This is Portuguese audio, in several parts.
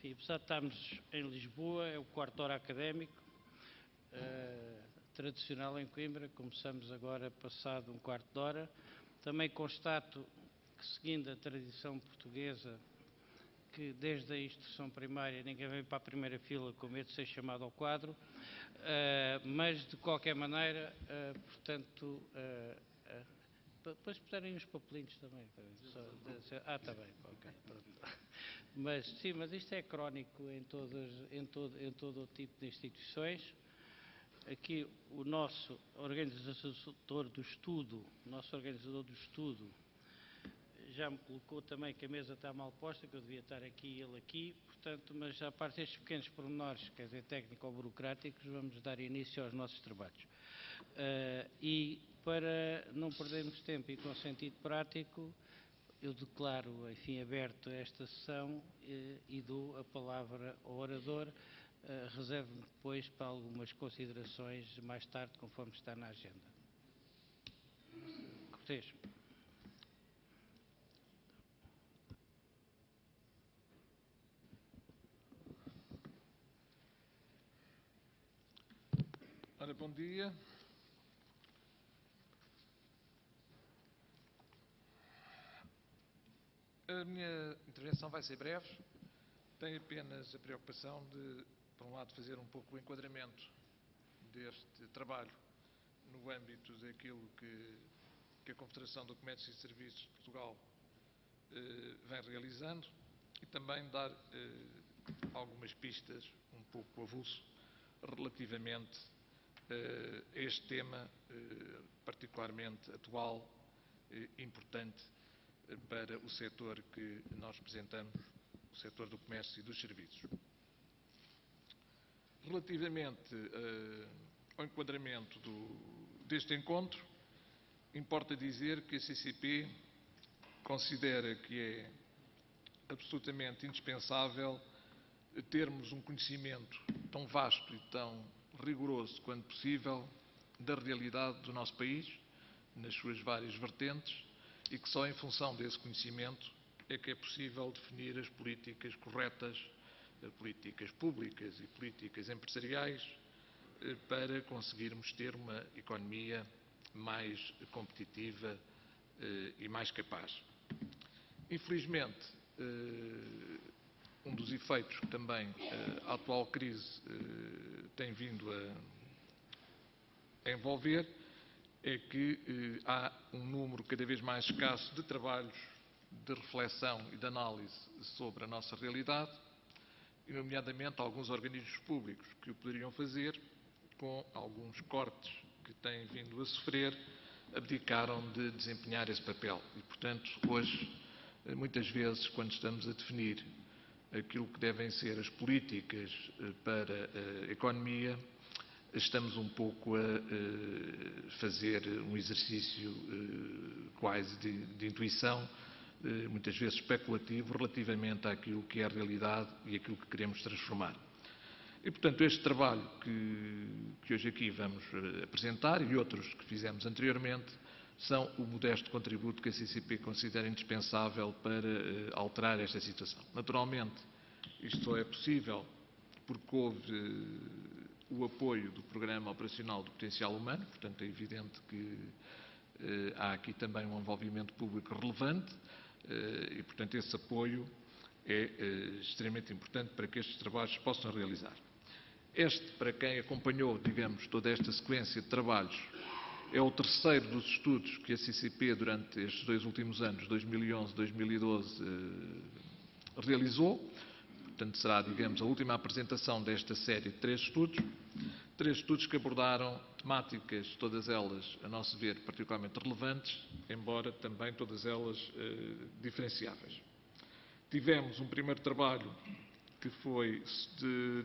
enfim, apesar de estarmos em Lisboa, é o quarto hora académico, tradicional em Coimbra, começamos agora passado um quarto de hora. Também constato que, seguindo a tradição portuguesa, que desde a instrução primária ninguém vem para a primeira fila com medo de ser chamado ao quadro, mas de qualquer maneira, portanto, depois puserem os papelinhos também. Está bem, ok. Pronto. Mas sim, mas isto é crónico em todo o tipo de instituições. Aqui o nosso organizador do estudo, já me colocou também que a mesa está mal posta, que eu devia estar aqui e ele aqui, portanto, mas à parte destes pequenos pormenores, quer dizer, técnico ou burocráticos, vamos dar início aos nossos trabalhos. E para não perdermos tempo e com sentido prático, eu declaro, enfim, aberto esta sessão e dou a palavra ao orador. Reservo-me depois para algumas considerações mais tarde, conforme está na agenda. Cortês. Ora, bom dia. A minha intervenção vai ser breve. Tenho apenas a preocupação de, por um lado, fazer um pouco o enquadramento deste trabalho no âmbito daquilo que a Confederação do Comércio e Serviços de Portugal vem realizando e também dar algumas pistas um pouco avulso relativamente a este tema particularmente atual e importante para o setor que nós representamos, o setor do comércio e dos serviços. Relativamente ao enquadramento deste encontro, importa dizer que a CCP considera que é absolutamente indispensável termos um conhecimento tão vasto e tão rigoroso quanto possível da realidade do nosso país, nas suas várias vertentes, e que só em função desse conhecimento é que é possível definir as políticas corretas, políticas públicas e políticas empresariais, para conseguirmos ter uma economia mais competitiva e mais capaz. Infelizmente, um dos efeitos que também a atual crise tem vindo a envolver é que há um número cada vez mais escasso de trabalhos de reflexão e de análise sobre a nossa realidade, e nomeadamente alguns organismos públicos que o poderiam fazer, com alguns cortes que têm vindo a sofrer, abdicaram de desempenhar esse papel. E, portanto, hoje, muitas vezes, quando estamos a definir aquilo que devem ser as políticas para a economia, estamos um pouco a fazer um exercício quase de intuição, muitas vezes especulativo, relativamente àquilo que é a realidade e àquilo que queremos transformar. E, portanto, este trabalho que hoje aqui vamos apresentar e outros que fizemos anteriormente são o modesto contributo que a CCP considera indispensável para alterar esta situação. Naturalmente, isto só é possível porque houve o apoio do Programa Operacional do Potencial Humano, portanto é evidente que há aqui também um envolvimento público relevante e, portanto, esse apoio é extremamente importante para que estes trabalhos se possam realizar. Este, para quem acompanhou, digamos, toda esta sequência de trabalhos, é o terceiro dos estudos que a CCP, durante estes 2 últimos anos, 2011 e 2012, realizou. Portanto, será, digamos, a última apresentação desta série de 3 estudos. 3 estudos que abordaram temáticas, todas elas, a nosso ver, particularmente relevantes, embora também todas elas diferenciáveis. Tivemos um primeiro trabalho que foi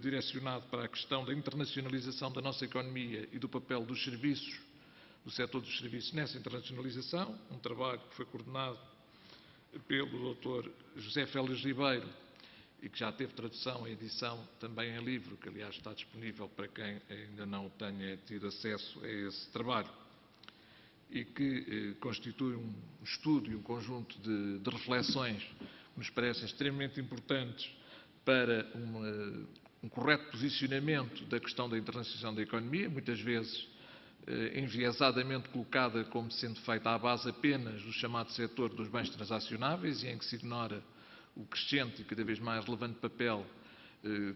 direcionado para a questão da internacionalização da nossa economia e do papel dos serviços, do setor dos serviços nessa internacionalização, um trabalho que foi coordenado pelo Dr. José Félix Ribeiro e que já teve tradução e edição também em livro, que aliás está disponível para quem ainda não tenha tido acesso a esse trabalho, e que constitui um estudo e um conjunto de reflexões que nos parecem extremamente importantes para um correto posicionamento da questão da internacionalização da economia, muitas vezes enviesadamente colocada como sendo feita à base apenas do chamado setor dos bens transacionáveis e em que se ignora o crescente e cada vez mais relevante papel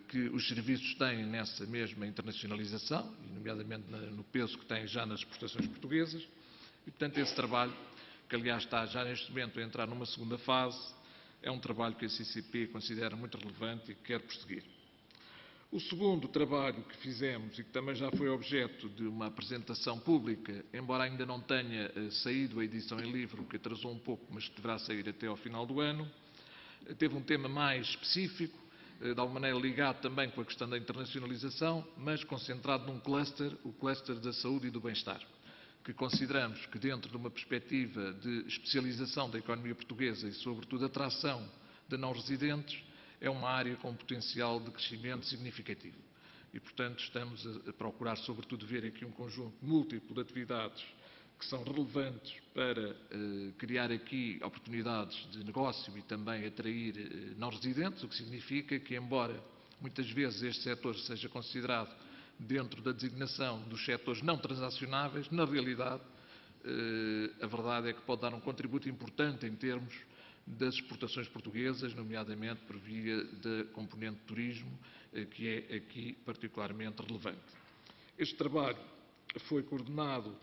que os serviços têm nessa mesma internacionalização, e nomeadamente no peso que têm já nas exportações portuguesas. E, portanto, esse trabalho, que aliás está já neste momento a entrar numa segunda fase, é um trabalho que a CCP considera muito relevante e que quer prosseguir. O segundo trabalho que fizemos e que também já foi objeto de uma apresentação pública, embora ainda não tenha saído a edição em livro, que atrasou um pouco, mas que deverá sair até ao final do ano, teve um tema mais específico, de alguma maneira ligado também com a questão da internacionalização, mas concentrado num cluster, o cluster da saúde e do bem-estar, que consideramos que dentro de uma perspectiva de especialização da economia portuguesa e, sobretudo, atração de não-residentes, é uma área com potencial de crescimento significativo. E, portanto, estamos a procurar, sobretudo, ver aqui um conjunto múltiplo de atividades que são relevantes para criar aqui oportunidades de negócio e também atrair não-residentes, o que significa que, embora muitas vezes este setor seja considerado dentro da designação dos setores não transacionáveis, na realidade, a verdade é que pode dar um contributo importante em termos das exportações portuguesas, nomeadamente por via da componente de turismo, que é aqui particularmente relevante. Este trabalho foi coordenado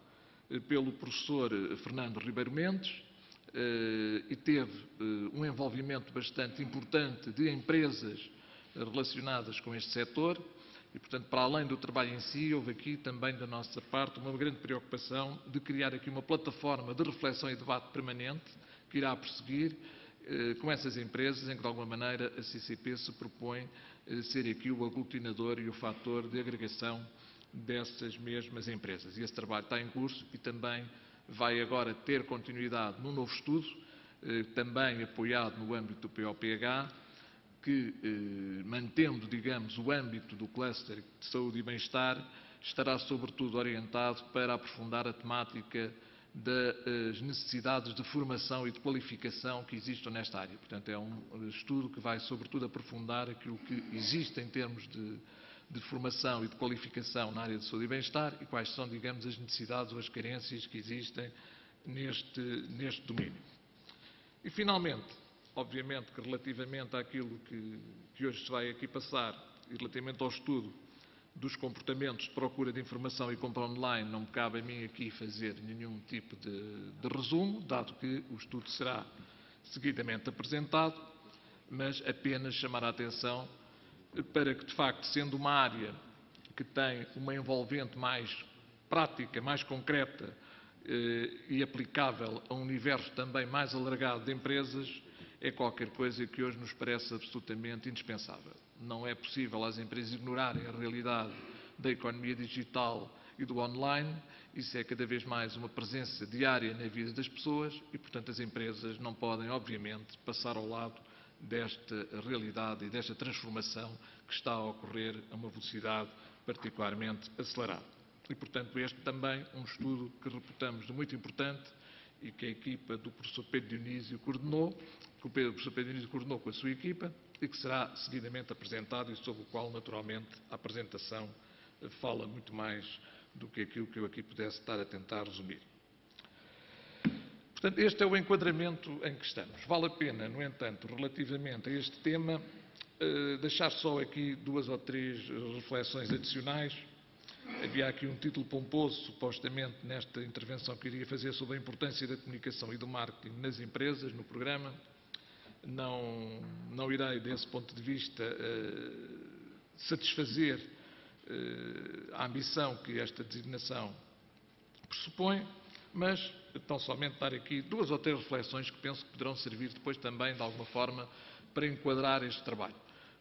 pelo professor Fernando Ribeiro Mendes e teve um envolvimento bastante importante de empresas relacionadas com este setor e, portanto, para além do trabalho em si, houve aqui também da nossa parte uma grande preocupação de criar aqui uma plataforma de reflexão e debate permanente que irá prosseguir com essas empresas, em que de alguma maneira a CCP se propõe ser aqui o aglutinador e o fator de agregação dessas mesmas empresas. E esse trabalho está em curso e também vai agora ter continuidade num novo estudo, também apoiado no âmbito do POPH, que, mantendo, digamos, o âmbito do cluster de saúde e bem-estar, estará sobretudo orientado para aprofundar a temática das necessidades de formação e de qualificação que existem nesta área. Portanto, é um estudo que vai sobretudo aprofundar aquilo que existe em termos de formação e de qualificação na área de saúde e bem-estar e quais são, digamos, as necessidades ou as carências que existem neste domínio. E, finalmente, obviamente que relativamente àquilo que hoje se vai aqui passar e relativamente ao estudo dos comportamentos de procura de informação e compra online, não me cabe a mim aqui fazer nenhum tipo de resumo, dado que o estudo será seguidamente apresentado, mas apenas chamar a atenção para que, de facto, sendo uma área que tem uma envolvente mais prática, mais concreta e aplicável a um universo também mais alargado de empresas, é qualquer coisa que hoje nos parece absolutamente indispensável. Não é possível as empresas ignorarem a realidade da economia digital e do online. Isso é cada vez mais uma presença diária na vida das pessoas e, portanto, as empresas não podem, obviamente, passar ao lado desta realidade e desta transformação que está a ocorrer a uma velocidade particularmente acelerada. E, portanto, este também um estudo que reputamos de muito importante e que a equipa do professor Pedro Dionísio coordenou, que o professor Pedro Dionísio coordenou com a sua equipa e que será seguidamente apresentado e sobre o qual, naturalmente, a apresentação fala muito mais do que aquilo que eu aqui pudesse estar a tentar resumir. Portanto, este é o enquadramento em que estamos. Vale a pena, no entanto, relativamente a este tema, deixar só aqui 2 ou 3 reflexões adicionais. Havia aqui um título pomposo, supostamente, nesta intervenção que iria fazer sobre a importância da comunicação e do marketing nas empresas, no programa. Não irei, desse ponto de vista, satisfazer a ambição que esta designação pressupõe, mas tão somente dar aqui 2 ou 3 reflexões que penso que poderão servir depois também, de alguma forma, para enquadrar este trabalho.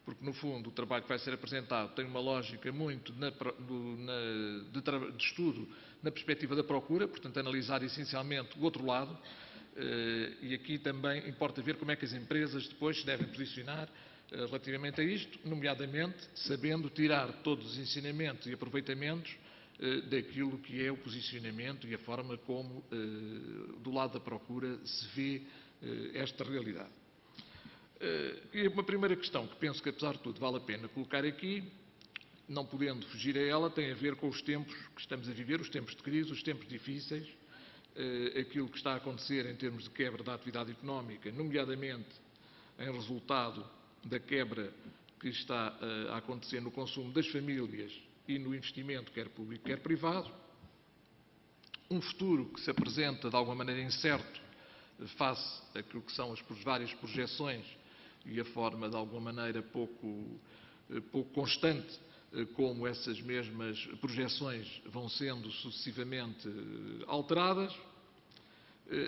Porque, no fundo, o trabalho que vai ser apresentado tem uma lógica muito de estudo na perspectiva da procura, portanto, analisar essencialmente o outro lado, e aqui também importa ver como é que as empresas depois se devem posicionar relativamente a isto, nomeadamente sabendo tirar todos os ensinamentos e aproveitamentos daquilo que é o posicionamento e a forma como, do lado da procura, se vê esta realidade. E uma primeira questão que penso que, apesar de tudo, vale a pena colocar aqui, não podendo fugir a ela, tem a ver com os tempos que estamos a viver, os tempos de crise, os tempos difíceis, aquilo que está a acontecer em termos de quebra da atividade económica, nomeadamente em resultado da quebra que está a acontecer no consumo das famílias e no investimento, quer público, quer privado. Um futuro que se apresenta de alguma maneira incerto face àquilo que são as várias projeções e a forma de alguma maneira pouco constante como essas mesmas projeções vão sendo sucessivamente alteradas.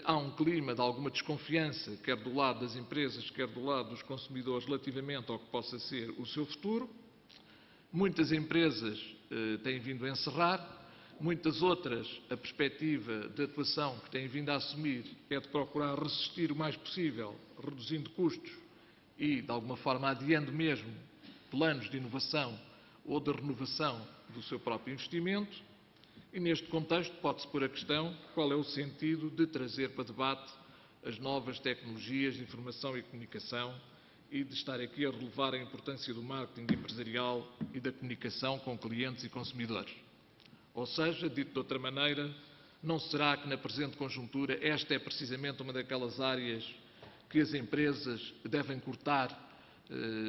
Há um clima de alguma desconfiança, quer do lado das empresas, quer do lado dos consumidores, relativamente ao que possa ser o seu futuro. Muitas empresas têm vindo a encerrar, muitas outras, a perspectiva de atuação que têm vindo a assumir é de procurar resistir o mais possível, reduzindo custos e, de alguma forma, adiando mesmo planos de inovação ou de renovação do seu próprio investimento. E, neste contexto, pode-se pôr a questão qual é o sentido de trazer para debate as novas tecnologias de informação e comunicação e de estar aqui a relevar a importância do marketing empresarial e da comunicação com clientes e consumidores. Ou seja, dito de outra maneira, não será que na presente conjuntura esta é precisamente uma daquelas áreas que as empresas devem cortar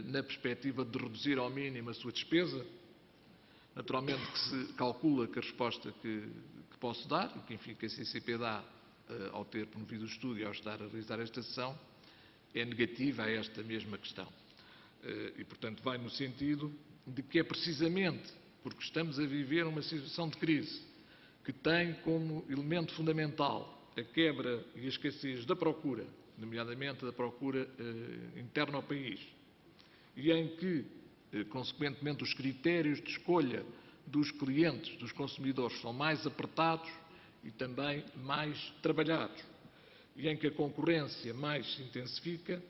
na perspectiva de reduzir ao mínimo a sua despesa? Naturalmente que se calcula que a resposta que posso dar, e que enfim que a CCP dá ao ter promovido o estudo e ao estar a realizar esta sessão, é negativa a esta mesma questão. E, portanto, vai no sentido de que é precisamente porque estamos a viver uma situação de crise que tem como elemento fundamental a quebra e a escassez da procura, nomeadamente da procura interna ao país, e em que, consequentemente, os critérios de escolha dos clientes, dos consumidores, são mais apertados e também mais trabalhados, e em que a concorrência mais se intensifica,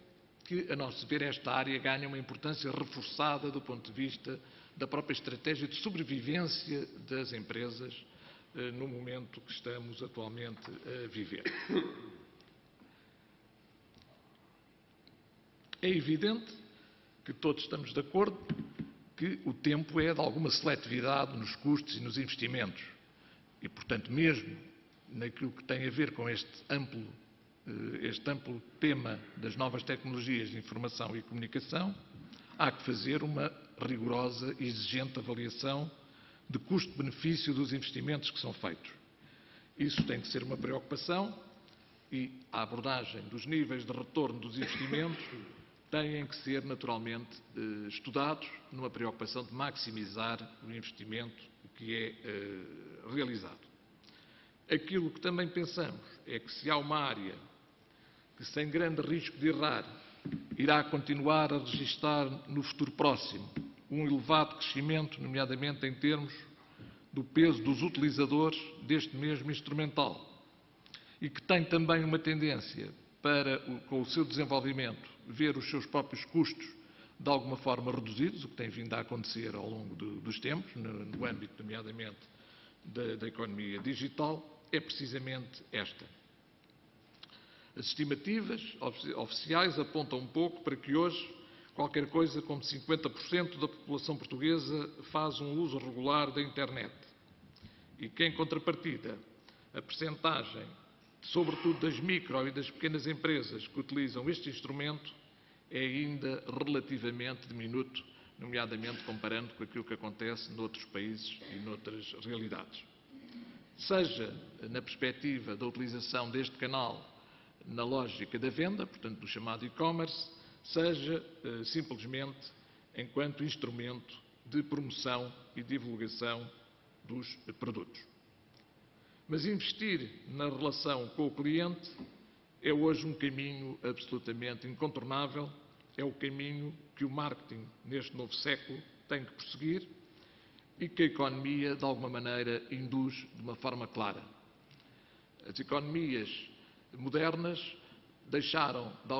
que, a nosso ver, esta área ganha uma importância reforçada do ponto de vista da própria estratégia de sobrevivência das empresas no momento que estamos atualmente a viver. É evidente que todos estamos de acordo que o tempo é de alguma seletividade nos custos e nos investimentos e, portanto, mesmo naquilo que tem a ver com este amplo tema das novas tecnologias de informação e comunicação, há que fazer uma rigorosa e exigente avaliação de custo-benefício dos investimentos que são feitos. Isso tem que ser uma preocupação e a abordagem dos níveis de retorno dos investimentos têm que ser naturalmente estudados numa preocupação de maximizar o investimento que é realizado. Aquilo que também pensamos é que se há uma área que, sem grande risco de errar, irá continuar a registrar no futuro próximo um elevado crescimento, nomeadamente em termos do peso dos utilizadores deste mesmo instrumental, e que tem também uma tendência para, com o seu desenvolvimento, ver os seus próprios custos de alguma forma reduzidos, o que tem vindo a acontecer ao longo dos tempos, no âmbito, nomeadamente, da economia digital, é precisamente esta. As estimativas oficiais apontam um pouco para que hoje qualquer coisa como 50% da população portuguesa faz um uso regular da internet e que, em contrapartida, a percentagem, sobretudo das micro e das pequenas empresas que utilizam este instrumento, é ainda relativamente diminuto, nomeadamente comparando com aquilo que acontece noutros países e noutras realidades. Seja na perspectiva da utilização deste canal na lógica da venda, portanto do chamado e-commerce, seja simplesmente enquanto instrumento de promoção e divulgação dos produtos. Mas investir na relação com o cliente é hoje um caminho absolutamente incontornável, é o caminho que o marketing neste novo século tem que prosseguir e que a economia, de alguma maneira, induz de uma forma clara. As economias modernas deixaram, de